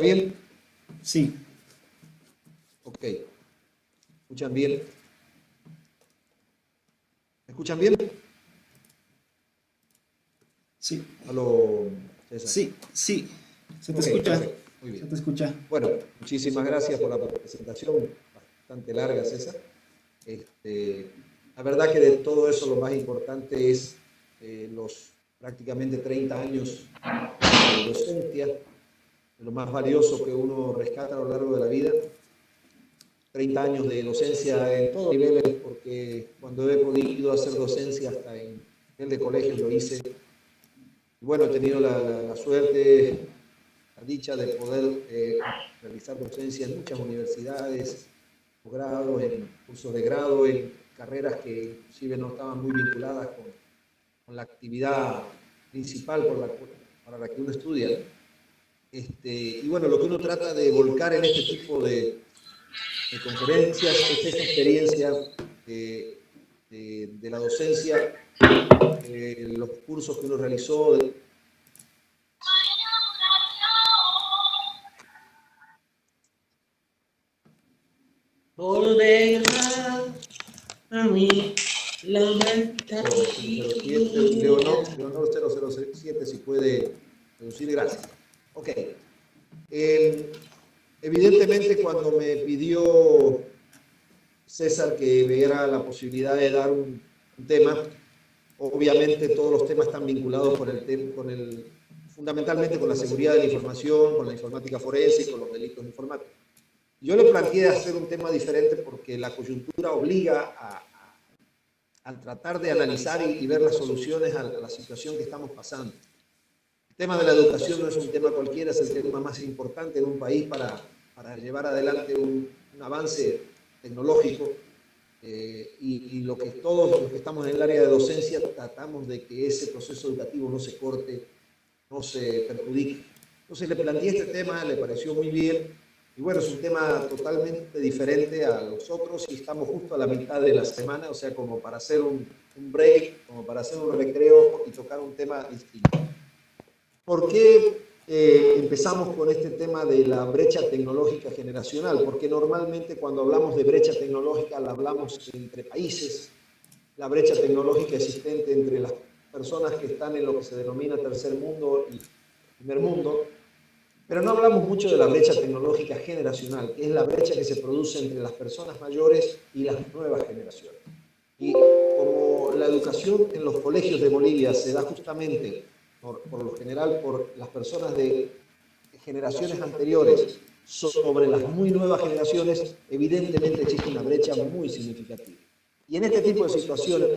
bien? Sí. Ok. ¿Escuchan bien? ¿Me escuchan bien? Sí. Aló, César. Sí, sí. Se te Ok, escucha. perfecto. Muy Se bien. te escucha. Bueno, muchísimas gracias por la presentación, bastante larga, César. La verdad que de todo eso lo más importante es los prácticamente 30 años de docencia, de lo más valioso que uno rescata a lo largo de la vida. 30 años de docencia en todos niveles, porque cuando he podido hacer docencia hasta en nivel de colegios lo hice. Y bueno, he tenido la suerte, la dicha de poder realizar docencia en muchas universidades, posgrados, en cursos de grado, en carreras que inclusive no estaban muy vinculadas con la actividad principal para la que uno estudia, ¿no? Y bueno, lo que uno trata de volcar en este tipo de conferencias es esa experiencia de la docencia, los cursos que uno realizó. Volverá a mí la Leonor 007, si puede reducir, gracias. Ok. Evidentemente, cuando me pidió César que viera la posibilidad de dar un tema, obviamente todos los temas están vinculados fundamentalmente con la seguridad de la información, con la informática forense y con los delitos informáticos. Yo le planteé hacer un tema diferente porque la coyuntura obliga a tratar de analizar y ver las soluciones a la situación que estamos pasando. El tema de la educación no es un tema cualquiera, es el tema más importante en un país para llevar adelante un avance tecnológico. Y lo que todos los que estamos en el área de docencia tratamos de que ese proceso educativo no se corte, no se perjudique. Entonces le planteé este tema, le pareció muy bien, y bueno, es un tema totalmente diferente a los otros y estamos justo a la mitad de la semana, o sea, como para hacer un break, como para hacer un recreo y tocar un tema distinto. ¿Por qué empezamos con este tema de la brecha tecnológica generacional? Porque normalmente cuando hablamos de brecha tecnológica la hablamos entre países, la brecha tecnológica existente entre las personas que están en lo que se denomina tercer mundo y primer mundo, pero no hablamos mucho de la brecha tecnológica generacional, que es la brecha que se produce entre las personas mayores y las nuevas generaciones. Y como la educación en los colegios de Bolivia se da justamente, por lo general, por las personas de generaciones anteriores sobre las muy nuevas generaciones, evidentemente existe una brecha muy significativa. Y en este tipo de situaciones,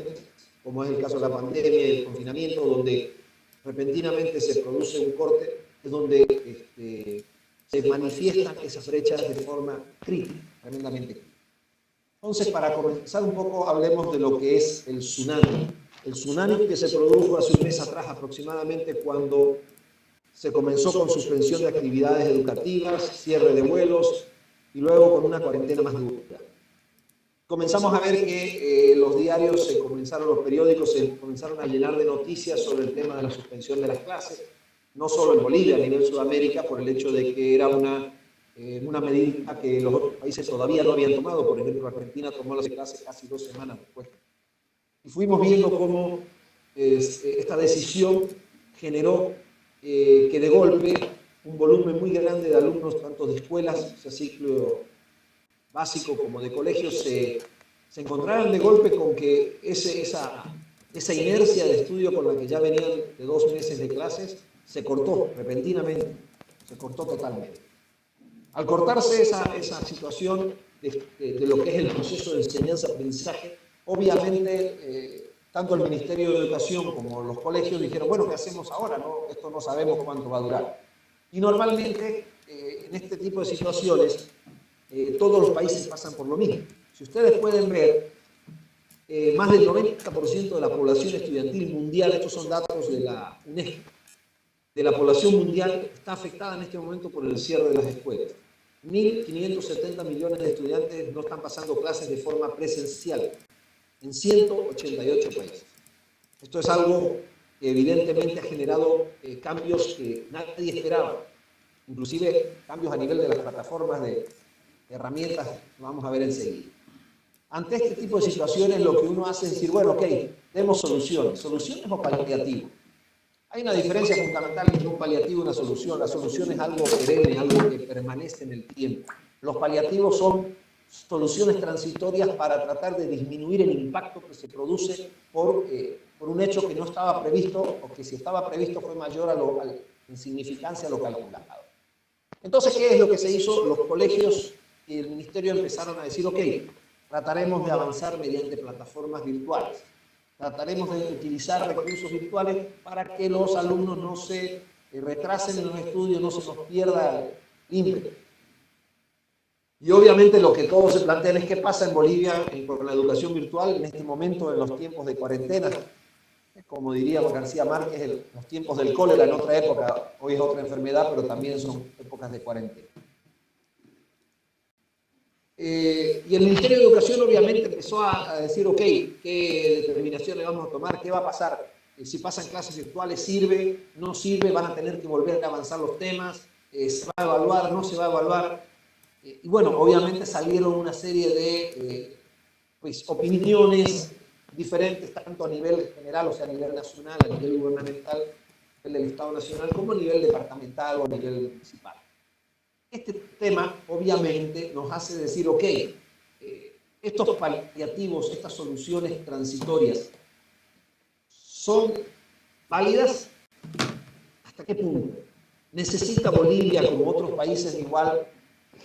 como es el caso de la pandemia y el confinamiento, donde repentinamente se produce un corte, es donde se manifiestan esas brechas de forma crítica, tremendamente crítica. Entonces, para comenzar un poco, hablemos de lo que es el tsunami. El tsunami que se produjo hace un mes atrás aproximadamente, cuando se comenzó con suspensión de actividades educativas, cierre de vuelos y luego con una cuarentena más dura. Comenzamos a ver que los diarios los periódicos se comenzaron a llenar de noticias sobre el tema de la suspensión de las clases, no solo en Bolivia, a nivel Sudamérica, por el hecho de que era una medida que los otros países todavía no habían tomado. Por ejemplo, Argentina tomó las clases casi 2 semanas después. Y fuimos viendo cómo esta decisión generó que de golpe un volumen muy grande de alumnos, tanto de escuelas, o sea, ciclo básico como de colegios, se encontraron de golpe con que esa inercia de estudio con la que ya venían de 2 meses de clases se cortó repentinamente, se cortó totalmente. Al cortarse esa situación de lo que es el proceso de enseñanza-aprendizaje, obviamente tanto el Ministerio de Educación como los colegios dijeron, bueno, ¿qué hacemos ahora? No, esto no sabemos cuánto va a durar. Y normalmente en este tipo de situaciones todos los países pasan por lo mismo. Si ustedes pueden ver, más del 90% de la población estudiantil mundial, estos son datos de la UNESCO, de la población mundial está afectada en este momento por el cierre de las escuelas. 1.570 millones de estudiantes no están pasando clases de forma presencial en 188 países. Esto es algo que evidentemente ha generado cambios que nadie esperaba. inclusive cambios a nivel de las plataformas de herramientas que vamos a ver enseguida. Ante este tipo de situaciones lo que uno hace es decir, bueno, ok, demos soluciones. ¿Soluciones o paliativos? Hay una diferencia fundamental entre un paliativo y una solución. La solución es algo perenne, algo que permanece en el tiempo. Los paliativos son soluciones transitorias para tratar de disminuir el impacto que se produce por un hecho que no estaba previsto o que si estaba previsto fue mayor en significancia a lo calculado. Entonces, ¿qué es lo que se hizo? Los colegios y el ministerio empezaron a decir, ok, trataremos de avanzar mediante plataformas virtuales. Trataremos de utilizar recursos virtuales para que los alumnos no se retrasen en los estudios, no se nos pierda el ímpetu. Y obviamente lo que todos se plantean es qué pasa en Bolivia con la educación virtual en este momento, en los tiempos de cuarentena. Como diría García Márquez, los tiempos del cólera en otra época, hoy es otra enfermedad, pero también son épocas de cuarentena. Y el Ministerio de Educación obviamente empezó a decir, ok, ¿qué determinación le vamos a tomar? ¿Qué va a pasar? Si pasan clases virtuales, ¿sirve? ¿No sirve? ¿Van a tener que volver a avanzar los temas? ¿Se va a evaluar? ¿No se va a evaluar? Y bueno, obviamente salieron una serie de pues, opiniones diferentes, tanto a nivel general, o sea, a nivel nacional, a nivel gubernamental, a nivel del Estado Nacional, como a nivel departamental o a nivel municipal. Este tema, obviamente, nos hace decir, ok, estos paliativos, estas soluciones transitorias, ¿son válidas? ¿Hasta qué punto? ¿Necesita Bolivia, como otros países igual,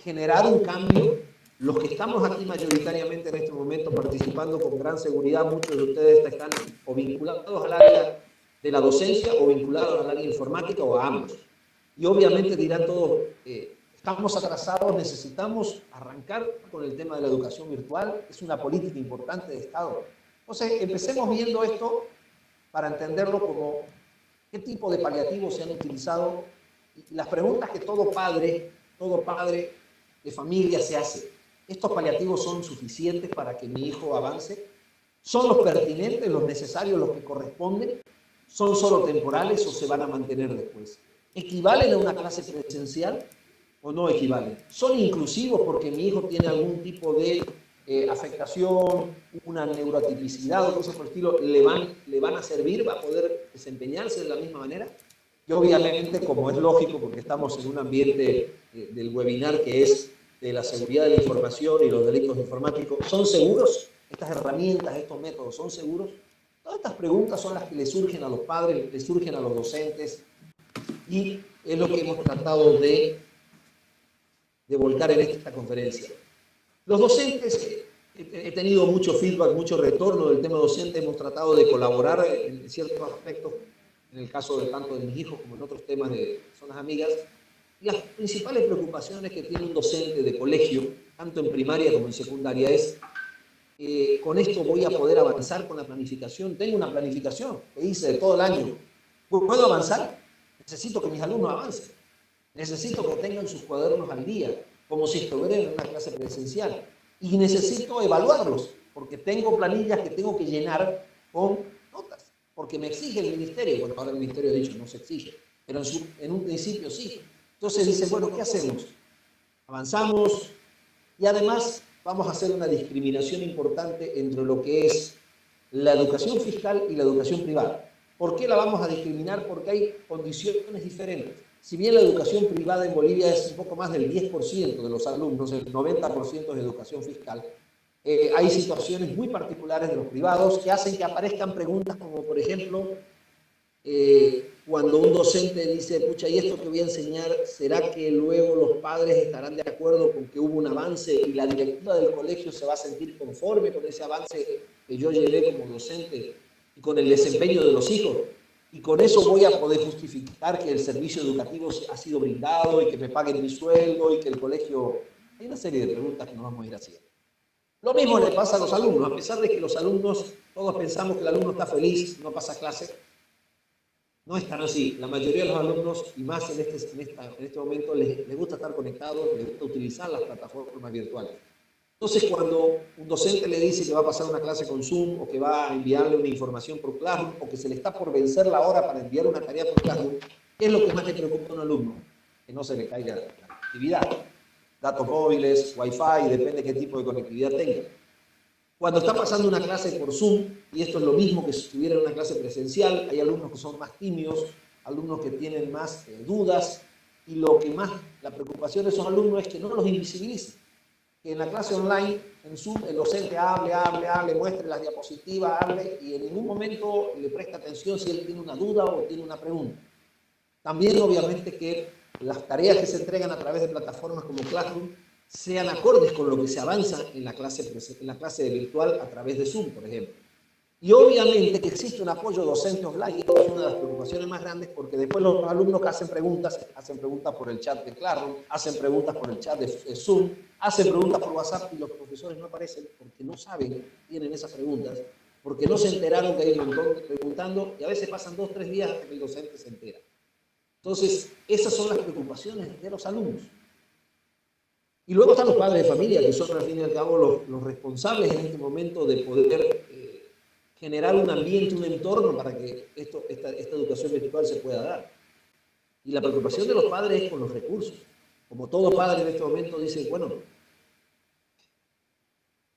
generar un cambio? Los que estamos aquí mayoritariamente en este momento participando con gran seguridad, muchos de ustedes están o vinculados al área de la docencia o vinculados al área informática o a ambos. Y obviamente dirán todos, estamos atrasados, necesitamos arrancar con el tema de la educación virtual, es una política importante de Estado. Entonces, empecemos viendo esto para entenderlo como qué tipo de paliativos se han utilizado y las preguntas que todo padre de familia se hace. ¿Estos paliativos son suficientes para que mi hijo avance? ¿Son los pertinentes, los necesarios, los que corresponden? ¿Son solo temporales o se van a mantener después? ¿Equivalen a una clase presencial o no equivalen? ¿Son inclusivos porque mi hijo tiene algún tipo de afectación, una neurotipicidad o cosas por el estilo? ¿Le van a servir? ¿Va a poder desempeñarse de la misma manera? Y obviamente, como es lógico, porque estamos en un ambiente del webinar que es de la seguridad de la información y los delitos informáticos, ¿son seguros? ¿Estas herramientas, estos métodos son seguros? Todas estas preguntas son las que le surgen a los padres, le surgen a los docentes, y es lo que hemos tratado de volcar en esta conferencia. Los docentes, he tenido mucho feedback, mucho retorno del tema docente, hemos tratado de colaborar en ciertos aspectos, en el caso de tanto de mis hijos como en otros temas de zonas amigas. Las principales preocupaciones que tiene un docente de colegio, tanto en primaria como en secundaria, es con esto voy a poder avanzar con la planificación. Tengo una planificación que hice de todo el año. ¿Puedo avanzar? Necesito que mis alumnos avancen. Necesito que tengan sus cuadernos al día, como si estuvieran en una clase presencial. Y necesito evaluarlos, porque tengo planillas que tengo que llenar con notas, porque me exige el ministerio. Bueno, ahora el ministerio ha dicho no se exige, pero en un principio sí. Entonces dice, bueno, ¿qué hacemos? Avanzamos y además vamos a hacer una discriminación importante entre lo que es la educación fiscal y la educación privada. ¿Por qué la vamos a discriminar? Porque hay condiciones diferentes. Si bien la educación privada en Bolivia es un poco más del 10% de los alumnos, el 90% es educación fiscal, hay situaciones muy particulares de los privados que hacen que aparezcan preguntas como, por ejemplo, cuando un docente dice, pucha, ¿y esto que voy a enseñar, será que luego los padres estarán de acuerdo con que hubo un avance y la directiva del colegio se va a sentir conforme con ese avance que yo llevé como docente y con el desempeño de los hijos? Y con eso voy a poder justificar que el servicio educativo ha sido brindado y que me paguen mi sueldo y que el colegio... Hay una serie de preguntas que nos vamos a ir haciendo. Lo mismo le pasa a los alumnos, a pesar de que los alumnos, todos pensamos que el alumno está feliz, no pasa clase. No es tan así. La mayoría de los alumnos, y más en este momento, les gusta estar conectados, les gusta utilizar las plataformas virtuales. Entonces, cuando un docente le dice que va a pasar una clase con Zoom, o que va a enviarle una información por Classroom, o que se le está por vencer la hora para enviar una tarea por Classroom, ¿qué es lo que más le preocupa a un alumno? que no se le caiga la actividad. Datos móviles, Wi-Fi, depende de qué tipo de conectividad tenga. Cuando está pasando una clase por Zoom, y esto es lo mismo que si estuviera en una clase presencial, hay alumnos que son más tímidos, alumnos que tienen más dudas, y lo que más, la preocupación de esos alumnos es que no los invisibilicen. Que en la clase online, en Zoom, el docente hable, muestre las diapositivas, hable, y en ningún momento le presta atención si él tiene una duda o tiene una pregunta. También, obviamente, que las tareas que se entregan a través de plataformas como Classroom sean acordes con lo que se avanza en la clase virtual a través de Zoom, por ejemplo. Y obviamente que existe un apoyo docente online, y esto es una de las preocupaciones más grandes, porque después los alumnos que hacen preguntas por el chat de Classroom, hacen preguntas por el chat de Zoom, hacen preguntas por WhatsApp, y los profesores no aparecen porque no saben, tienen esas preguntas, porque no se enteraron que hay un montón preguntando, y a veces pasan 2 o 3 días hasta que el docente se entera. Entonces, esas son las preocupaciones de los alumnos. Y luego están los padres de familia, que son al fin y al cabo los responsables en este momento de poder generar un ambiente, un entorno para que esta educación virtual se pueda dar. Y la preocupación de los padres es con los recursos. Como todo padre en este momento dice, bueno,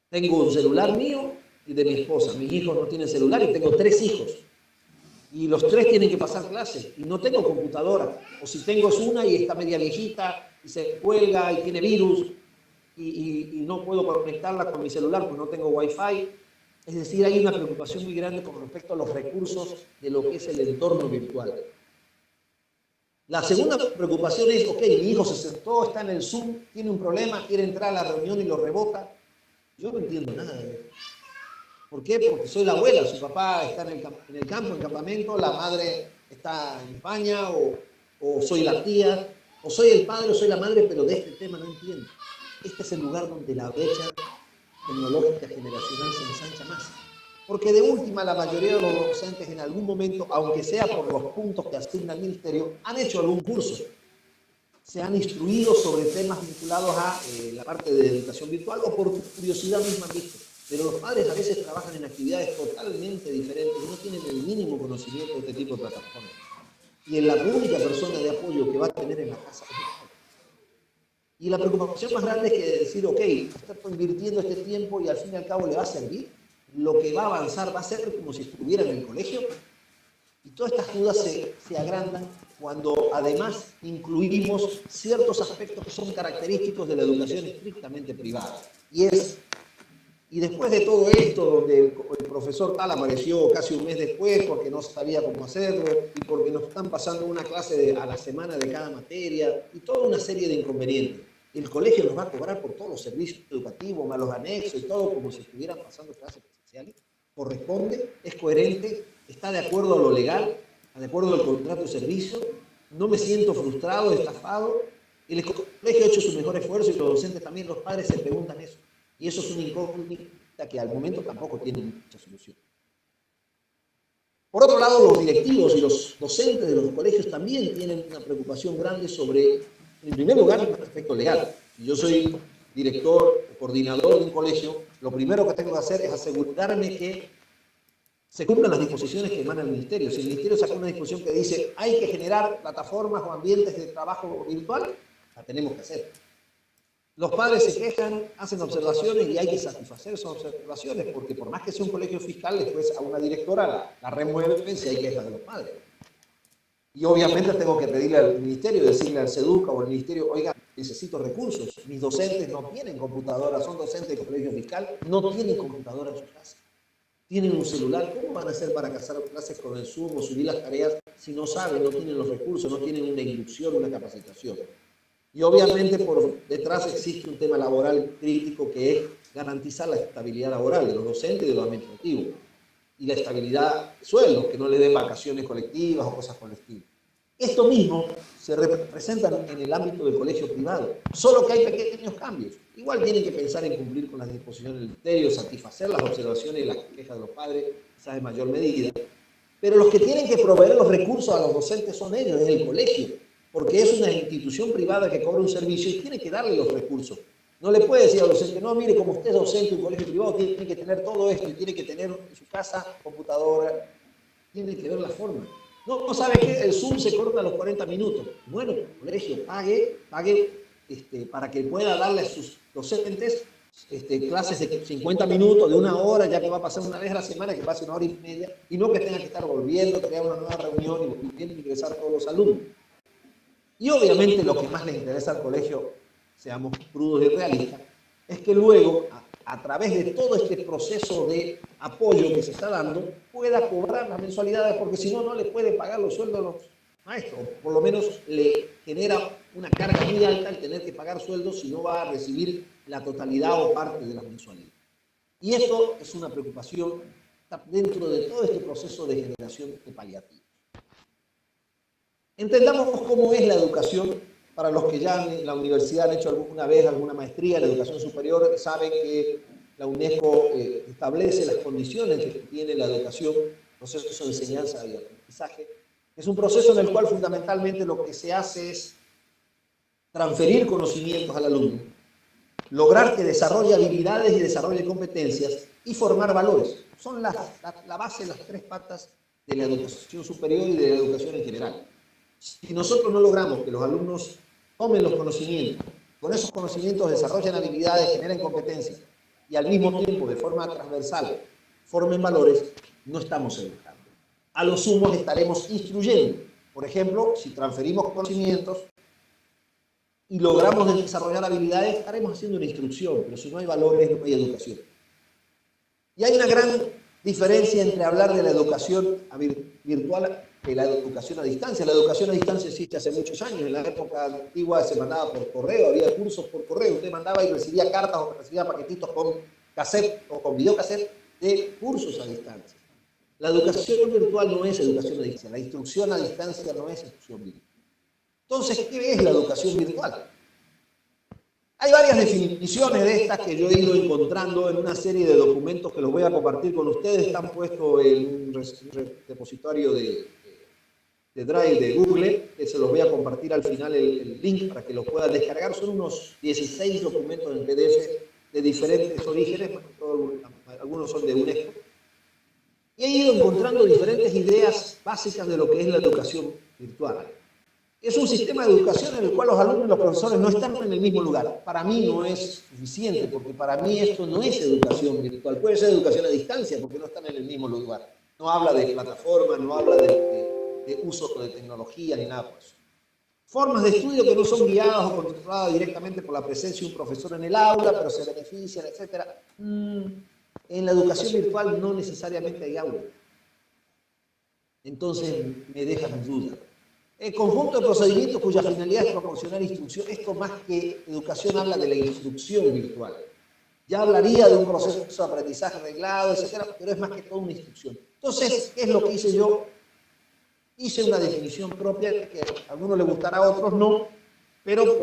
tengo un celular mío y de mi esposa. Mis hijos no tienen celular y tengo 3 hijos. Y los 3 tienen que pasar clases y no tengo computadora. O si tengo es una y está media viejita y se cuelga y tiene virus y no puedo conectarla con mi celular porque no tengo Wi-Fi. Es decir, hay una preocupación muy grande con respecto a los recursos de lo que es el entorno virtual. La segunda preocupación es, ok, mi hijo se sentó, está en el Zoom, tiene un problema, quiere entrar a la reunión y lo rebota. Yo no entiendo nada de eso. ¿Por qué? Porque soy la abuela, su papá está en el campo, en campamento, la madre está en España, o soy la tía, o soy el padre, o soy la madre, pero de este tema no entiendo. Este es el lugar donde la brecha tecnológica generacional se ensancha más. Porque de última, la mayoría de los docentes en algún momento, aunque sea por los puntos que asigna el ministerio, han hecho algún curso. Se han instruido sobre temas vinculados a la parte de educación virtual o por curiosidad misma han visto. Pero los padres a veces trabajan en actividades totalmente diferentes y no tienen el mínimo conocimiento de este tipo de plataformas. Y es la única persona de apoyo que va a tener en la casa. Y la preocupación más grande es que decir, ok, está invirtiendo este tiempo y al fin y al cabo le va a servir. Lo que va a avanzar va a ser como si estuviera en el colegio. Y todas estas dudas se agrandan cuando además incluimos ciertos aspectos que son característicos de la educación estrictamente privada. Y después de todo esto, donde el profesor tal apareció casi un mes después porque no sabía cómo hacerlo y porque nos están pasando una clase a la semana de cada materia y toda una serie de inconvenientes. El colegio nos va a cobrar por todos los servicios educativos, más los anexos y todo, como si estuvieran pasando clases presenciales. Corresponde, es coherente, está de acuerdo a lo legal, de acuerdo al contrato de servicio. No me siento frustrado, estafado. El colegio ha hecho su mejor esfuerzo y los docentes también, los padres se preguntan eso. Y eso es una incógnita que al momento tampoco tiene mucha solución. Por otro lado, los directivos y los docentes de los colegios también tienen una preocupación grande sobre, en primer lugar, el aspecto legal. Si yo soy director o coordinador de un colegio, lo primero que tengo que hacer es asegurarme que se cumplan las disposiciones que emana el ministerio. Si el ministerio saca una disposición que dice hay que generar plataformas o ambientes de trabajo virtual, la tenemos que hacer. Los padres se quejan, hacen observaciones y hay que satisfacer esas observaciones, porque por más que sea un colegio fiscal, después a una directora la remueven si hay quejas de los padres. Y obviamente tengo que pedirle al ministerio, decirle al SEDUCA o al ministerio, oiga, necesito recursos. Mis docentes no tienen computadora, son docentes de colegio fiscal, no tienen computadora en su casa. Tienen un celular, ¿cómo van a hacer para hacer clases con el Zoom o subir las tareas si no saben, no tienen los recursos, no tienen una inducción, una capacitación? Y obviamente por detrás existe un tema laboral crítico que es garantizar la estabilidad laboral de los docentes y de los administrativos. Y la estabilidad de sueldos, que no le den vacaciones colectivas o cosas colectivas. Esto mismo se representa en el ámbito del colegio privado, solo que hay pequeños cambios. Igual tienen que pensar en cumplir con las disposiciones del ministerio, satisfacer las observaciones y las quejas de los padres, quizás en mayor medida. Pero los que tienen que proveer los recursos a los docentes son ellos, es el colegio. Porque es una institución privada que cobra un servicio y tiene que darle los recursos. No le puede decir al docente, no, mire, como usted es docente de un colegio privado, tiene que tener todo esto y tiene que tener en su casa computadora, tiene que ver la forma. No, ¿sabe qué? El Zoom se corta a los 40 minutos. Bueno, colegio, pague para que pueda darle a sus docentes clases de 50 minutos, de una hora, ya que va a pasar una vez a la semana, que pase una hora y media, y no que tenga que estar volviendo, crear una nueva reunión y volviendo a ingresar todos los alumnos. Y obviamente lo que más le interesa al colegio, seamos crudos y realistas, es que luego, a través de todo este proceso de apoyo que se está dando, pueda cobrar las mensualidades, porque si no, no le puede pagar los sueldos a los maestros. Por lo menos le genera una carga muy alta el tener que pagar sueldos si no va a recibir la totalidad o parte de las mensualidades. Y esto es una preocupación dentro de todo este proceso de generación de paliativos. Entendamos cómo es la educación. Para los que ya en la universidad han hecho alguna vez alguna maestría en educación superior, saben que la UNESCO establece las condiciones que tiene la educación, proceso de enseñanza y aprendizaje. Es un proceso en el cual fundamentalmente lo que se hace es transferir conocimientos al alumno, lograr que desarrolle habilidades y desarrolle competencias y formar valores. Son la base, las tres patas de la educación superior y de la educación en general. Si nosotros no logramos que los alumnos tomen los conocimientos, con esos conocimientos desarrollen habilidades, generen competencias y al mismo tiempo, de forma transversal, formen valores, no estamos educando. A lo sumo estaremos instruyendo. Por ejemplo, si transferimos conocimientos y logramos desarrollar habilidades, estaremos haciendo una instrucción, pero si no hay valores, no hay educación. Y hay una gran diferencia entre hablar de la educación virtual y la educación a distancia. La educación a distancia existe hace muchos años. En la época antigua se mandaba por correo, había cursos por correo. Usted mandaba y recibía cartas o recibía paquetitos con cassette o con videocassette de cursos a distancia. La educación virtual no es educación a distancia. La instrucción a distancia no es instrucción virtual. Entonces, ¿qué es la educación virtual? Hay varias definiciones de estas que yo he ido encontrando en una serie de documentos que los voy a compartir con ustedes. Están puestos en un repositorio de Drive de Google, que se los voy a compartir al final el link para que los puedan descargar. Son unos 16 documentos en PDF de diferentes orígenes, algunos son de UNESCO. Y he ido encontrando diferentes ideas básicas de lo que es la educación virtual. Es un sistema de educación en el cual los alumnos y los profesores no están en el mismo lugar. Para mí no es suficiente, porque para mí esto no es educación virtual. Puede ser educación a distancia, porque no están en el mismo lugar. No habla de plataforma, no habla de uso de tecnología, ni nada por eso. Formas de estudio que no son guiadas o controladas directamente por la presencia de un profesor en el aula, pero se benefician, etc. En la educación virtual no necesariamente hay aula. Entonces me dejan duda. El conjunto de procedimientos cuya finalidad es proporcionar instrucción. Esto más que educación habla de la instrucción virtual. Ya hablaría de un proceso de aprendizaje arreglado, etc., pero es más que todo una instrucción. Entonces, ¿qué es lo que hice yo? Hice una definición propia que a algunos les gustará, a otros no, pero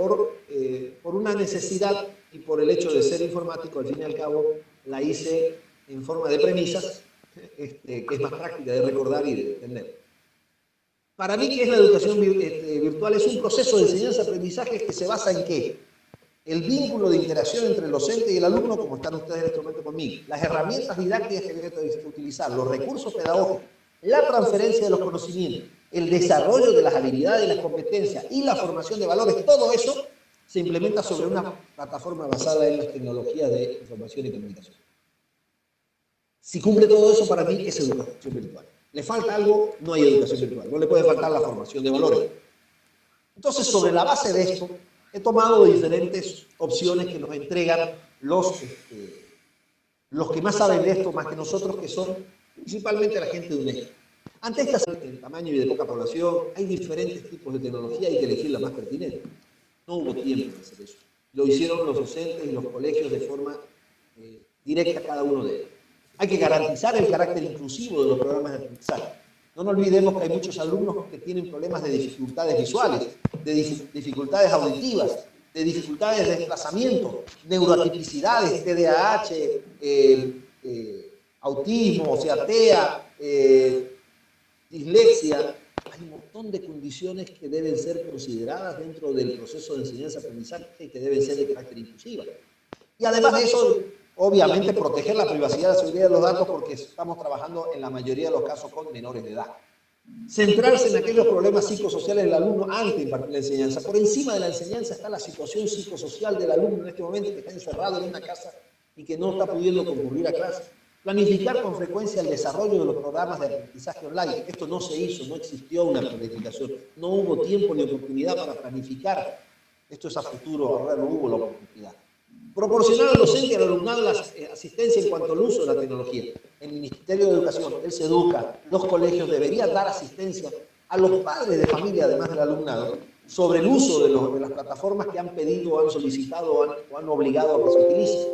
por una necesidad y por el hecho de ser informático, al fin y al cabo, la hice en forma de premisas, que es más práctica de recordar y de entender. Para mí, ¿qué es la educación virtual? Es un proceso de enseñanza-aprendizaje que se basa en ¿qué? El vínculo de interacción entre el docente y el alumno, como están ustedes en este momento conmigo, las herramientas didácticas que deben utilizar, los recursos pedagógicos, la transferencia de los conocimientos, el desarrollo de las habilidades y las competencias y la formación de valores, todo eso se implementa sobre una plataforma basada en las tecnologías de información y comunicación. Si cumple todo eso, para mí es educación virtual. ¿Le falta algo? No hay educación virtual. No le puede faltar la formación de valores. Entonces, sobre la base de esto, he tomado diferentes opciones que nos entregan los que más saben de esto, más que nosotros, que son principalmente la gente de UNESCO. Ante estas en tamaño y de poca población, hay diferentes tipos de tecnología, hay que elegir la más pertinente. No hubo tiempo de hacer eso. Lo hicieron los docentes y los colegios de forma directa cada uno de ellos. Hay que garantizar el carácter inclusivo de los programas de aprendizaje. No nos olvidemos que hay muchos alumnos que tienen problemas de dificultades visuales, de dificultades auditivas, de dificultades de desplazamiento, neuroatipicidades, TDAH, autismo, o sea, TEA, dislexia. Hay un montón de condiciones que deben ser consideradas dentro del proceso de enseñanza-aprendizaje y que deben ser de carácter inclusivo. Y además de eso, obviamente, proteger la privacidad y la seguridad de los datos, porque estamos trabajando en la mayoría de los casos con menores de edad. centrarse en aquellos problemas psicosociales del alumno antes de impartir la enseñanza. Por encima de la enseñanza está la situación psicosocial del alumno en este momento, que está encerrado en una casa y que no está pudiendo concurrir a clase. Planificar con frecuencia el desarrollo de los programas de aprendizaje online. Esto no se hizo, no existió una planificación, no hubo tiempo ni oportunidad para planificar. Esto es a futuro, ahora no hubo la oportunidad. Proporcionar al docente y al alumnado la asistencia en cuanto al uso de la tecnología. El Ministerio de Educación, el SEDUCA, los colegios deberían dar asistencia a los padres de familia, además del alumnado, sobre el uso de las plataformas que han pedido, han solicitado o han obligado a que se utilicen.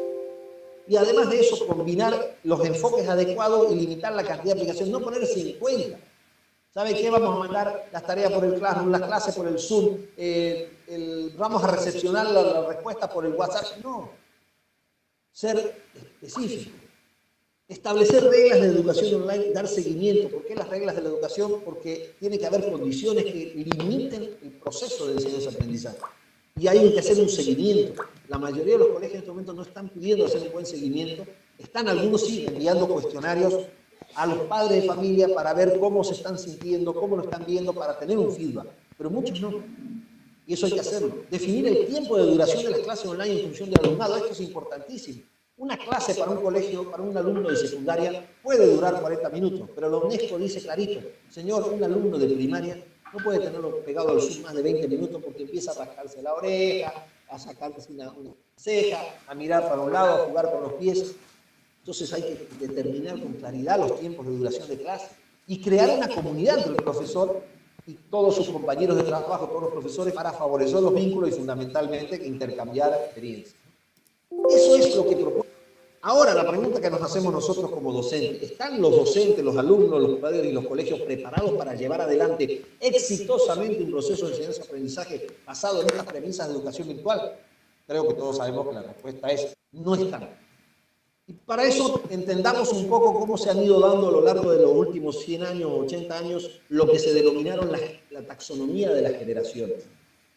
Y además de eso, combinar los enfoques adecuados y limitar la cantidad de aplicaciones, no poner 50. ¿Sabe qué? Vamos a mandar las tareas por el Classroom, las clases por el Zoom, vamos a recepcionar la respuesta por el WhatsApp. No. Ser específico. Establecer reglas de educación online, dar seguimiento. ¿Por qué las reglas de la educación? Porque tiene que haber condiciones que limiten el proceso de enseñanza-aprendizaje. Y hay que hacer un seguimiento. La mayoría de los colegios en este momento no están pudiendo hacer un buen seguimiento. Están algunos sí enviando cuestionarios a los padres de familia para ver cómo se están sintiendo, cómo lo están viendo, para tener un feedback. Pero muchos no. Y eso hay que hacerlo. Definir el tiempo de duración de las clases online en función del alumnado. Esto es importantísimo. Una clase para un colegio, para un alumno de secundaria, puede durar 40 minutos, pero la UNESCO dice clarito, señor, un alumno de primaria no puede tenerlo pegado al Zoom más de 20 minutos porque empieza a rascarse la oreja, a sacarse una ceja, a mirar para un lado, a jugar con los pies. Entonces hay que determinar con claridad los tiempos de duración de clase y crear una comunidad entre el profesor y todos sus compañeros de trabajo, todos los profesores, para favorecer los vínculos y fundamentalmente intercambiar experiencias. Eso es lo que propone. Ahora, la pregunta que nos hacemos nosotros como docentes, ¿están los docentes, los alumnos, los padres y los colegios preparados para llevar adelante exitosamente un proceso de enseñanza-aprendizaje basado en estas premisas de educación virtual? Creo que todos sabemos que la respuesta es no están. Y para eso entendamos un poco cómo se han ido dando a lo largo de los últimos 100 años, 80 años, lo que se denominaron la taxonomía de las generaciones.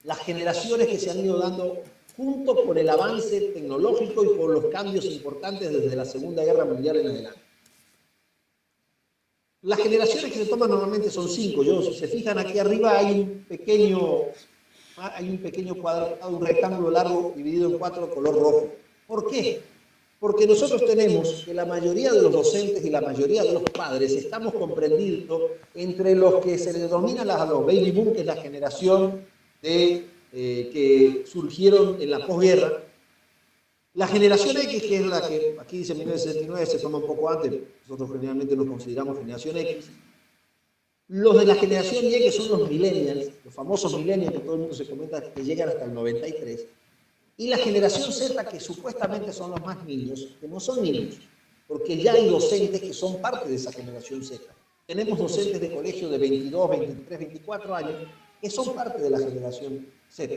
Las generaciones que se han ido dando junto con el avance tecnológico y por los cambios importantes desde la Segunda Guerra Mundial en adelante. Las generaciones que se toman normalmente son 5. Si se fijan aquí arriba hay un pequeño cuadrado, un rectángulo largo dividido en 4 de color rojo. ¿Por qué? Porque nosotros tenemos que la mayoría de los docentes y la mayoría de los padres estamos comprendidos entre los que se les denomina a los baby boom, que es la generación que surgieron en la posguerra. La generación X, que es la que aquí dice 1969, se toma un poco antes, nosotros generalmente nos consideramos generación X. Los de la generación Y, que son los millennials, los famosos millennials que todo el mundo se comenta que llegan hasta el 93. Y la generación Z, que supuestamente son los más niños, que no son niños, porque ya hay docentes que son parte de esa generación Z. Tenemos docentes de colegio de 22, 23, 24 años que son parte de la generación Z.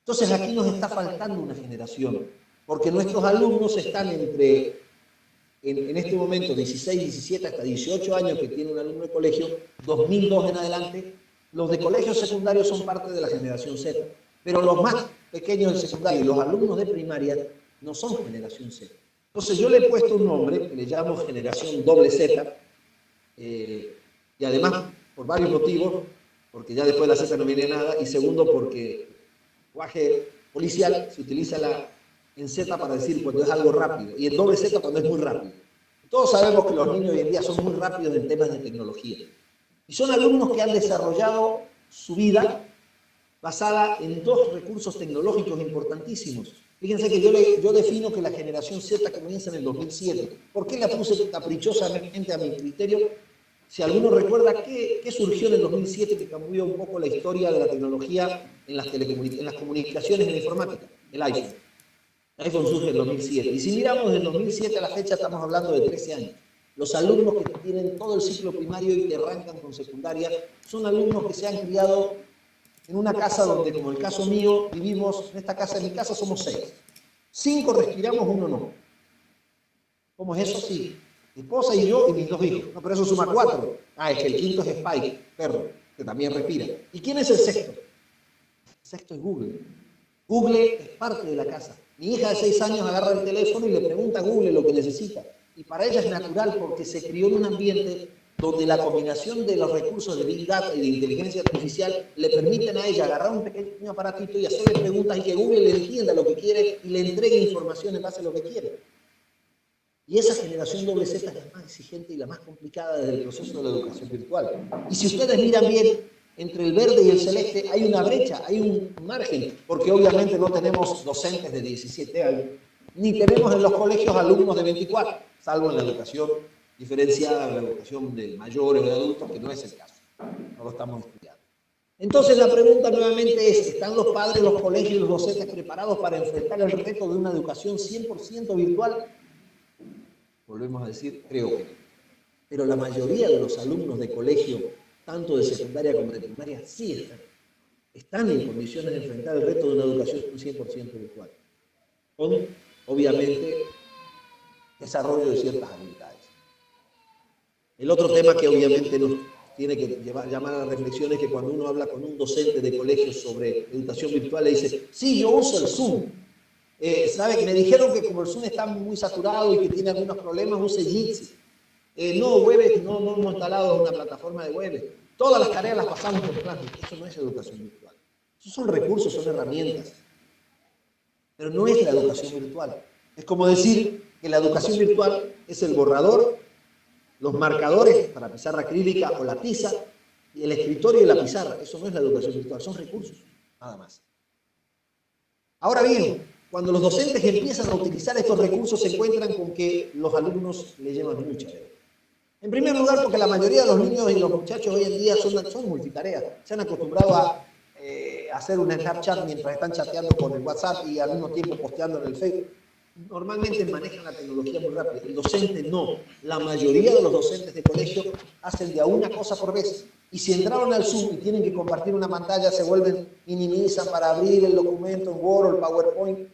Entonces aquí nos está faltando una generación, porque nuestros alumnos están en este momento 16, 17 hasta 18 años que tiene un alumno de colegio, 2002 en adelante. Los de colegios secundarios son parte de la generación Z, pero los más pequeños del secundario y los alumnos de primaria no son generación Z. Entonces yo le he puesto un nombre que le llamo generación doble Z, y además por varios motivos, porque ya después de la Z no viene nada, y segundo porque el lenguaje policial se utiliza en Z para decir cuando es algo rápido, y en doble Z cuando es muy rápido. Todos sabemos que los niños hoy en día son muy rápidos en temas de tecnología. Y son alumnos que han desarrollado su vida basada en 2 recursos tecnológicos importantísimos. Fíjense que yo defino que la generación Z comienza en el 2007. ¿Por qué la puse caprichosamente a mi criterio? Si alguno recuerda qué surgió en el 2007 que cambió un poco la historia de la tecnología en las comunicaciones, en la informática, el iPhone. El iPhone surge en el 2007. Y si miramos desde el 2007 a la fecha, estamos hablando de 13 años. Los alumnos que tienen todo el ciclo primario y que arrancan con secundaria son alumnos que se han criado en una casa donde, como el caso mío, vivimos, en esta casa, en mi casa somos 6. 5 respiramos, 1 no. ¿Cómo es eso? Sí. Mi esposa y yo y mis 2 hijos. No, pero eso suma 4. Es que el quinto es Spike, perro, que también respira. ¿Y quién es el sexto? El sexto es Google. Google es parte de la casa. Mi hija de 6 años agarra el teléfono y le pregunta a Google lo que necesita. Y para ella es natural porque se crió en un ambiente donde la combinación de los recursos de Big Data y de inteligencia artificial le permiten a ella agarrar un pequeño aparatito y hacerle preguntas y que Google le entienda lo que quiere y le entregue información en base a lo que quiere. Y esa generación doble Z es la más exigente y la más complicada desde el proceso de la educación virtual. Y si ustedes miran bien, entre el verde y el celeste hay una brecha, hay un margen, porque obviamente no tenemos docentes de 17 años, ni tenemos en los colegios alumnos de 24, salvo en la educación diferenciada, en la educación de mayores o de adultos, que no es el caso, no lo estamos estudiando. Entonces la pregunta nuevamente es, ¿están los padres, los colegios y los docentes preparados para enfrentar el reto de una educación 100% virtual? Volvemos a decir, creo que no. Pero la mayoría de los alumnos de colegio, tanto de secundaria como de primaria, sí están en condiciones de enfrentar el reto de una educación 100% virtual. Con, obviamente, desarrollo de ciertas habilidades. El otro tema que obviamente nos tiene que llamar a la reflexión es que cuando uno habla con un docente de colegio sobre educación virtual, le dice, sí, yo uso el Zoom. ¿Sabe? Que me dijeron que como el Zoom está muy saturado y que tiene algunos problemas, use Jitsi. No, Webex, no hemos instalado una plataforma de Webex. Todas las tareas las pasamos por Classroom. Eso no es educación virtual. Esos son recursos, son herramientas. Pero no es la educación virtual. Es como decir que la educación virtual es el borrador, los marcadores para pizarra acrílica o la tiza, y el escritorio y la pizarra. Eso no es la educación virtual, son recursos, nada más. Ahora bien, cuando los docentes empiezan a utilizar estos recursos, se encuentran con que los alumnos le llevan mucha deuda. En primer lugar, porque la mayoría de los niños y los muchachos hoy en día son multitareas. Se han acostumbrado a hacer un Snapchat mientras están chateando con el WhatsApp y al mismo tiempo posteando en el Facebook. Normalmente manejan la tecnología muy rápido. El docente no. La mayoría de los docentes de colegio hacen de a una cosa por vez. Y si entraron al Zoom y tienen que compartir una pantalla, se vuelven, minimizan para abrir el documento en Word o el PowerPoint.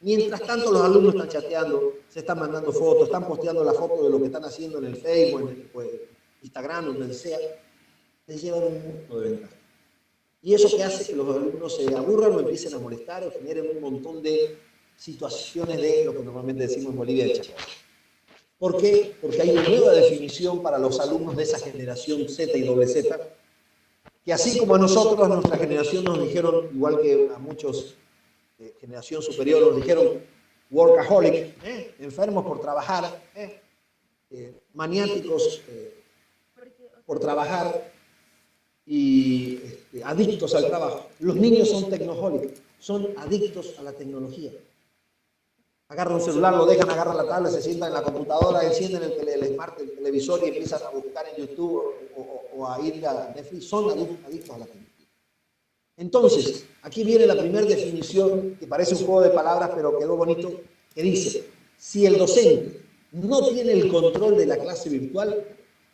Mientras tanto, los alumnos están chateando, se están mandando fotos, están posteando la foto de lo que están haciendo en el Facebook, en el Instagram, donde sea. Les llevan un mundo de ventaja. Y eso que hace que los alumnos se aburran o empiecen a molestar o generen un montón de situaciones de lo que normalmente decimos en Bolivia de chacón. ¿Por qué? Porque hay una nueva definición para los alumnos de esa generación Z y doble Z, que así como a nosotros, a nuestra generación nos dijeron, igual que a muchos de generación superior, nos dijeron workaholic, enfermos por trabajar, maniáticos por trabajar y adictos al trabajo. Los niños son tecnoholic, son adictos a la tecnología. Agarran un celular, lo dejan, agarran la tablet, se sientan en la computadora, encienden el smart, el televisor y empiezan a buscar en YouTube o a ir a Netflix. Son adictos a la tecnología. Entonces, aquí viene la primera definición, que parece un juego de palabras, pero quedó bonito, que dice, si el docente no tiene el control de la clase virtual,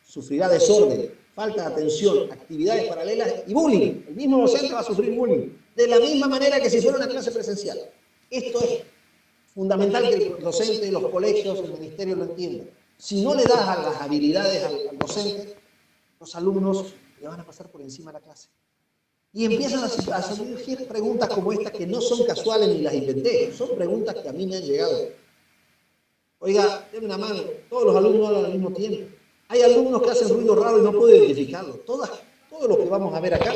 sufrirá desorden, falta de atención, actividades paralelas y bullying. El mismo docente va a sufrir bullying, de la misma manera que si fuera una clase presencial. Esto es fundamental que el docente, los colegios, el ministerio lo entiendan. Si no le das a las habilidades al docente, los alumnos le van a pasar por encima de la clase. Y empiezan a surgir preguntas como estas que no son casuales ni las inventé, son preguntas que a mí me han llegado. Oiga, denme una mano, todos los alumnos hablan al mismo tiempo. Hay alumnos que hacen ruido raro y no puedo identificarlo. Todo lo que vamos a ver acá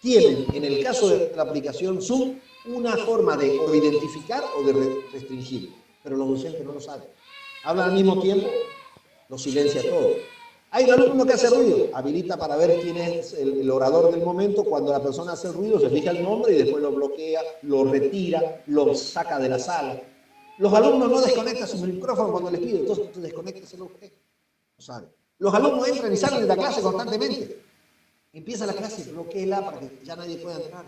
tienen, en el caso de la aplicación Zoom, una forma de o identificar o de restringir, pero los docentes no lo saben. Hablan al mismo tiempo, lo silencia todo. Hay un alumno que hace ruido, habilita para ver quién es el orador del momento. Cuando la persona hace ruido, se fija el nombre y después lo bloquea, lo retira, lo saca de la sala. Los alumnos no desconectan su micrófono cuando les pido, entonces tú desconectas usted. No sabe. Los alumnos entran y salen de la clase constantemente. Empieza la clase, bloquéela para que ya nadie pueda entrar.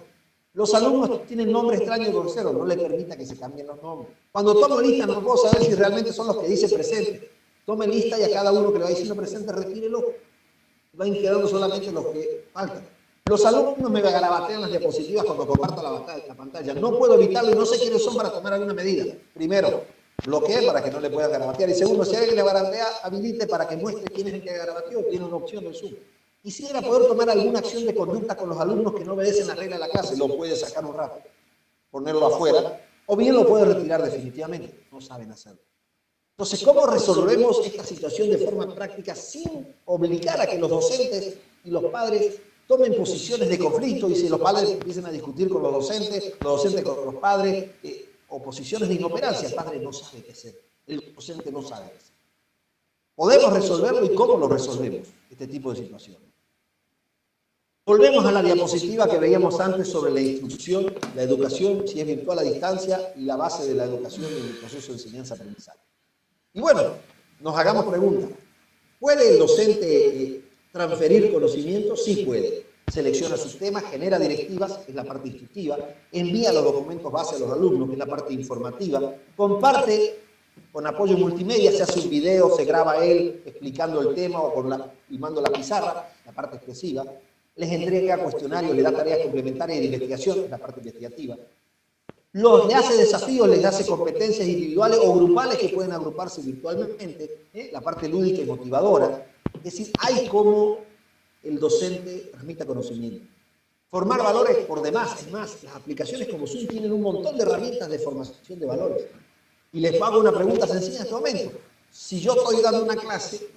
Los alumnos tienen nombres extraños y groseros, no le permita que se cambien los nombres. Cuando tomo lista no puedo saber si realmente son los que dice presente. Tome lista y a cada uno que le va diciendo presente, retírelo. Van quedando solamente los que faltan. Los alumnos me garabatean las diapositivas cuando comparto la pantalla. No puedo evitarlo y no sé quiénes son para tomar alguna medida. Primero, bloquee para que no le puedan garabatear. Y segundo, si alguien le garabatea, habilite para que muestre quién es el que garabateó. Tiene una opción del Zoom. Quisiera poder tomar alguna acción de conducta con los alumnos que no obedecen la regla de la clase. Lo puede sacar un rato, ponerlo afuera, o bien lo puede retirar definitivamente. No saben hacerlo. Entonces, ¿cómo resolvemos esta situación de forma práctica sin obligar a que los docentes y los padres tomen posiciones de conflicto y si los padres empiecen a discutir con los docentes con los padres, o posiciones de inoperancia? El padre no sabe qué hacer, el docente no sabe qué hacer. ¿Podemos resolverlo y cómo lo resolvemos, este tipo de situaciones? Volvemos a la diapositiva que veíamos antes sobre la instrucción, la educación, si es virtual a distancia, y la base de la educación en el proceso de enseñanza-aprendizaje. Y bueno, nos hagamos preguntas. ¿Puede el docente transferir conocimiento? Sí puede. Selecciona sus temas, genera directivas, es la parte instructiva, envía los documentos base a los alumnos, que es la parte informativa, comparte con apoyo multimedia, se hace un video, se graba él explicando el tema o filmando la pizarra, la parte expresiva, les entrega cuestionarios, les da tareas complementarias de investigación, la parte investigativa. Le hace desafíos, les hace competencias individuales o grupales que pueden agruparse virtualmente, la parte lúdica y motivadora. Es decir, hay como el docente transmita conocimiento. Formar valores por demás, es más, las aplicaciones como Zoom tienen un montón de herramientas de formación de valores. Y les hago una pregunta sencilla en este momento. Si yo estoy dando una clase,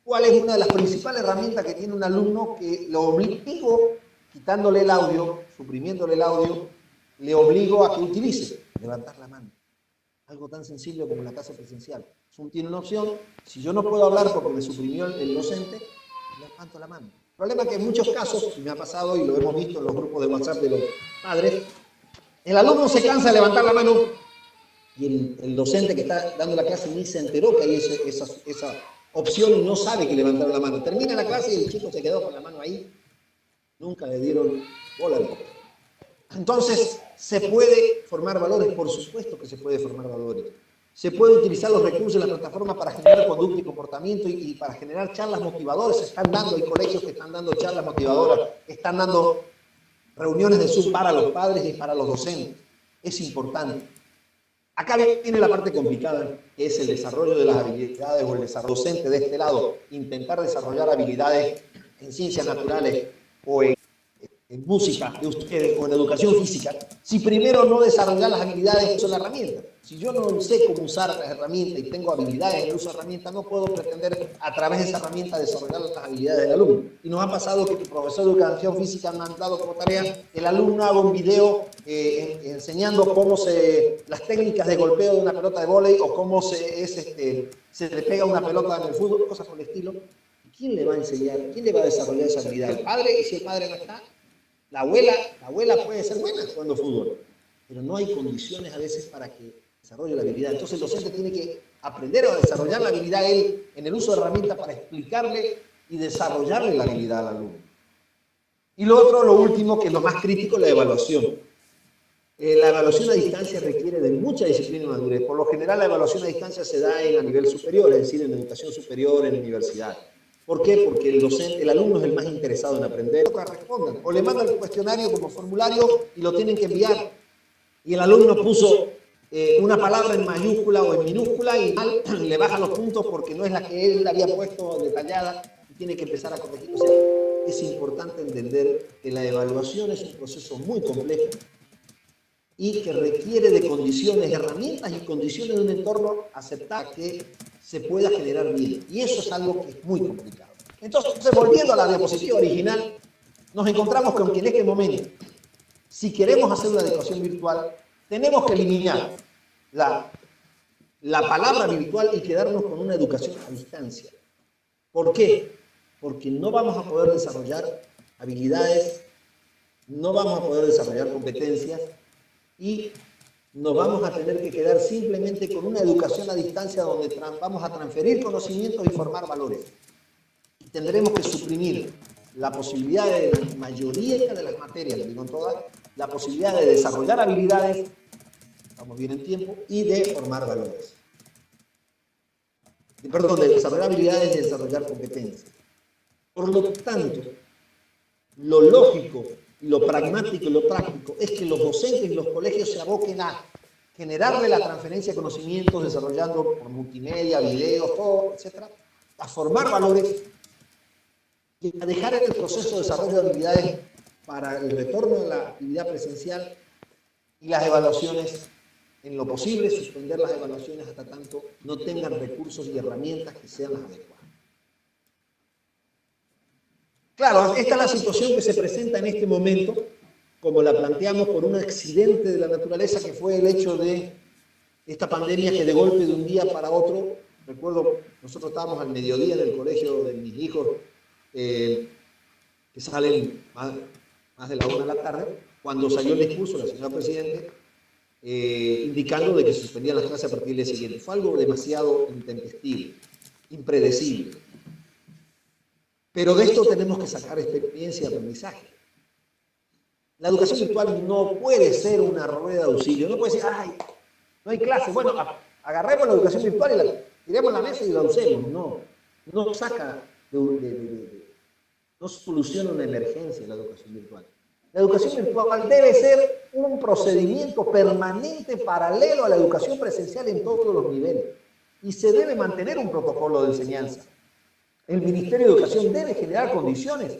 ¿cuál es una de las principales herramientas que tiene un alumno que lo obligo, quitándole el audio, suprimiéndole el audio, le obligo a que utilice? Levantar la mano. Algo tan sencillo como la clase presencial. Zoom tiene una opción. Si yo no puedo hablar porque me suprimió el docente, levanto la mano. El problema es que en muchos casos, y me ha pasado y lo hemos visto en los grupos de WhatsApp de los padres, el alumno se cansa de levantar la mano y el docente que está dando la clase ni se enteró que hay esa opción y no sabe que levantar la mano. Termina la clase y el chico se quedó con la mano ahí. Nunca le dieron bola al poco. Entonces, ¿se puede formar valores? Por supuesto que se puede formar valores. Se puede utilizar los recursos de la plataforma para generar conducta y comportamiento y para generar charlas motivadoras. Se están dando, hay colegios que están dando charlas motivadoras, están dando reuniones de Zoom para los padres y para los docentes. Es importante. Acá viene la parte complicada, que es el desarrollo de las habilidades o el desarrollo docente de este lado. Intentar desarrollar habilidades en ciencias naturales o en música de ustedes o en educación física, si primero no desarrollar las habilidades que son la herramienta. Si yo no sé cómo usar las herramientas y tengo habilidades en el uso de herramientas, no puedo pretender a través de esa herramienta desarrollar las habilidades del alumno. Y nos ha pasado que el profesor de educación física me ha dado como tarea el alumno haga un video enseñando cómo las técnicas de golpeo de una pelota de vóley o cómo se le pega una pelota en el fútbol, cosas por el estilo. ¿Quién le va a enseñar? ¿Quién le va a desarrollar esa habilidad? ¿El padre? Y si el padre no está, la abuela puede ser buena jugando fútbol, pero no hay condiciones a veces para que desarrolle la habilidad. Entonces el docente tiene que aprender a desarrollar la habilidad él en el uso de herramientas para explicarle y desarrollarle la habilidad al alumno. Y lo último, que es lo más crítico, la evaluación. La evaluación a distancia requiere de mucha disciplina y madurez. Por lo general la evaluación a distancia se da a nivel superior, es decir, en educación superior, en universidad. ¿Por qué? Porque el alumno es el más interesado en aprender. Que respondan. O le mandan el cuestionario como formulario y lo tienen que enviar. Y el alumno puso una palabra en mayúscula o en minúscula y mal le baja los puntos porque no es la que él había puesto detallada y tiene que empezar a corregir. O sea, es importante entender que la evaluación es un proceso muy complejo y que requiere de condiciones, herramientas y condiciones de un entorno aceptable que se pueda generar bien. Y eso es algo que es muy complicado. Entonces, volviendo a la diapositiva original, nos encontramos con que en este momento, si queremos hacer una educación virtual, tenemos que eliminar la palabra virtual y quedarnos con una educación a distancia. ¿Por qué? Porque no vamos a poder desarrollar habilidades, no vamos a poder desarrollar competencias y nos vamos a tener que quedar simplemente con una educación a distancia donde vamos a transferir conocimientos y formar valores. Y tendremos que suprimir la posibilidad de la mayoría de las materias, le digo en todas, la posibilidad de desarrollar habilidades, estamos bien en tiempo, y de formar valores. Perdón, de desarrollar habilidades y de desarrollar competencias. Por lo tanto, lo lógico, lo pragmático y lo práctico es que los docentes y los colegios se aboquen a generarle la transferencia de conocimientos, desarrollando por multimedia, videos, todo, etcétera, a formar valores y a dejar en el proceso de desarrollo de habilidades para el retorno de la actividad presencial y las evaluaciones en lo posible, suspender las evaluaciones hasta tanto no tengan recursos y herramientas que sean las adecuadas. Claro, esta es la situación que se presenta en este momento, como la planteamos por un accidente de la naturaleza que fue el hecho de esta pandemia que de golpe de un día para otro, recuerdo, nosotros estábamos al mediodía en el colegio de mis hijos, que salen más de la 1 de la tarde, cuando salió el discurso de la señora Presidente, indicando de que suspendían las clases a partir del día siguiente. Fue algo demasiado intempestivo, impredecible. Pero de esto tenemos que sacar experiencia y aprendizaje. La educación virtual no puede ser una rueda de auxilio, no puede decir, ay, no hay clase, bueno, agarremos la educación virtual y la tiremos a la mesa y la usemos. No saca, no soluciona una emergencia la educación virtual. La educación virtual debe ser un procedimiento permanente paralelo a la educación presencial en todos los niveles y se debe mantener un protocolo de enseñanza. El Ministerio de Educación debe generar condiciones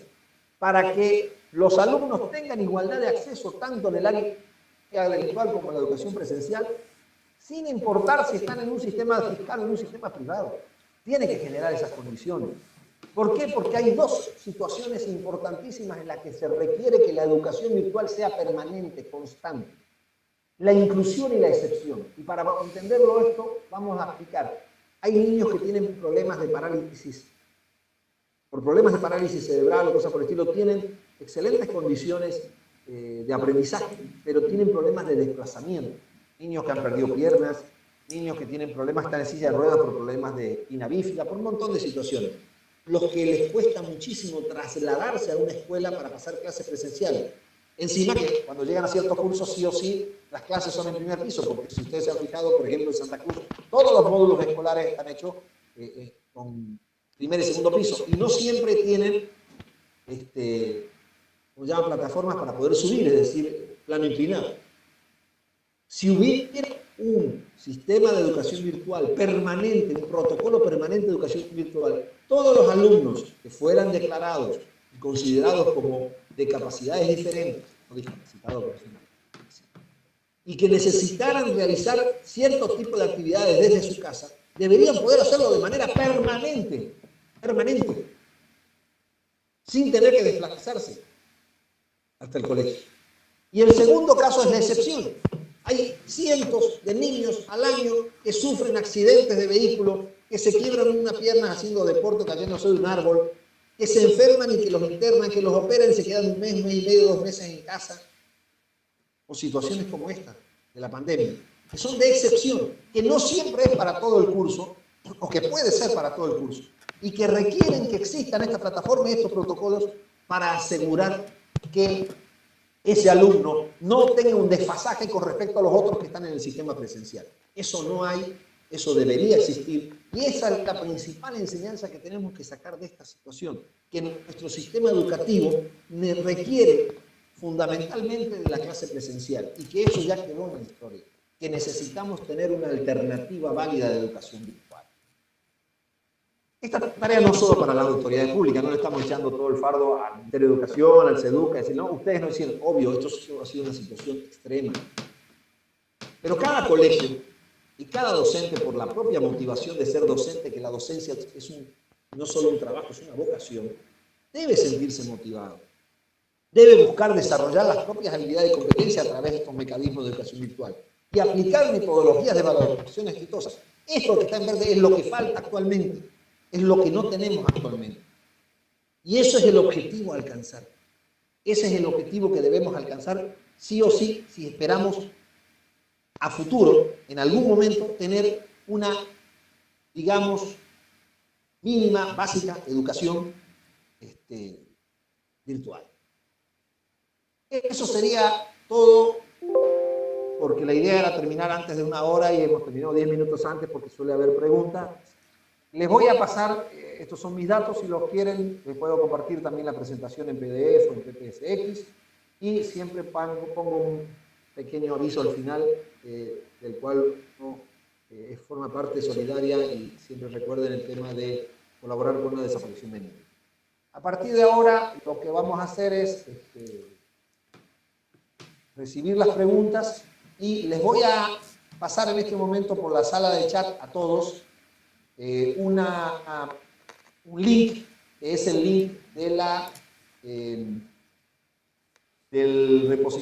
para que los alumnos tengan igualdad de acceso tanto en el área virtual como en la educación presencial, sin importar si están en un sistema fiscal o en un sistema privado. Tiene que generar esas condiciones. ¿Por qué? Porque hay dos situaciones importantísimas en las que se requiere que la educación virtual sea permanente, constante. La inclusión y la excepción. Y para entenderlo esto, vamos a explicar. Hay niños que tienen problemas de parálisis, por problemas de parálisis cerebral o cosas por el estilo, tienen excelentes condiciones de aprendizaje, pero tienen problemas de desplazamiento. Niños que han perdido piernas, niños que tienen problemas, están en silla de ruedas por problemas de espina bífida, por un montón de situaciones. Los que les cuesta muchísimo trasladarse a una escuela para pasar clases presenciales. Encima que cuando llegan a ciertos cursos, sí o sí, las clases son en primer piso, porque si ustedes se han fijado, por ejemplo, en Santa Cruz, todos los módulos escolares están hechos con primer y segundo piso, y no siempre tienen, como llaman, plataformas para poder subir, es decir, plano inclinado. Si hubiera un sistema de educación virtual permanente, un protocolo permanente de educación virtual, todos los alumnos que fueran declarados y considerados como de capacidades diferentes, no discapacitados personales, y que necesitaran realizar ciertos tipos de actividades desde su casa, deberían poder hacerlo de manera permanente, sin tener que desplazarse hasta el colegio. Y el segundo caso es la excepción. Hay cientos de niños al año que sufren accidentes de vehículo, que se quiebran una pierna haciendo deporte, cayéndose de un árbol, que se enferman y que los internan, que los operan y se quedan un mes y medio, 2 meses en casa. O situaciones como esta de la pandemia, que son de excepción, que no siempre es para todo el curso, o que puede ser para todo el curso, y que requieren que existan estas plataformas y estos protocolos para asegurar que ese alumno no tenga un desfasaje con respecto a los otros que están en el sistema presencial. Eso no hay, eso debería existir, y esa es la principal enseñanza que tenemos que sacar de esta situación, que nuestro sistema educativo requiere fundamentalmente de la clase presencial, y que eso ya quedó en la historia, que necesitamos tener una alternativa válida de educación virtual. Esta tarea no es solo para las autoridades públicas, no le estamos echando todo el fardo al Ministerio de Educación, al SEDUCA, decir, no, ustedes no hicieron, obvio, esto ha sido una situación extrema. Pero cada colegio y cada docente, por la propia motivación de ser docente, que la docencia es no solo un trabajo, es una vocación, debe sentirse motivado. Debe buscar desarrollar las propias habilidades y competencias a través de estos mecanismos de educación virtual y aplicar metodologías de evaluación exitosa. Esto que está en verde es lo que falta actualmente, es lo que no tenemos actualmente. Y eso es el objetivo a alcanzar. Ese es el objetivo que debemos alcanzar sí o sí, si esperamos a futuro, en algún momento, tener una, digamos, mínima, básica educación virtual. Eso sería todo, porque la idea era terminar antes de 1 hora y hemos terminado 10 minutos antes porque suele haber preguntas. Les voy a pasar, estos son mis datos, si los quieren, les puedo compartir también la presentación en PDF o en PPSX, y siempre pongo un pequeño aviso al final, del cual forma parte solidaria, y siempre recuerden el tema de colaborar con la desaparición de niños. A partir de ahora, lo que vamos a hacer es recibir las preguntas, y les voy a pasar en este momento por la sala de chat a todos un link, que es el link de del repositorio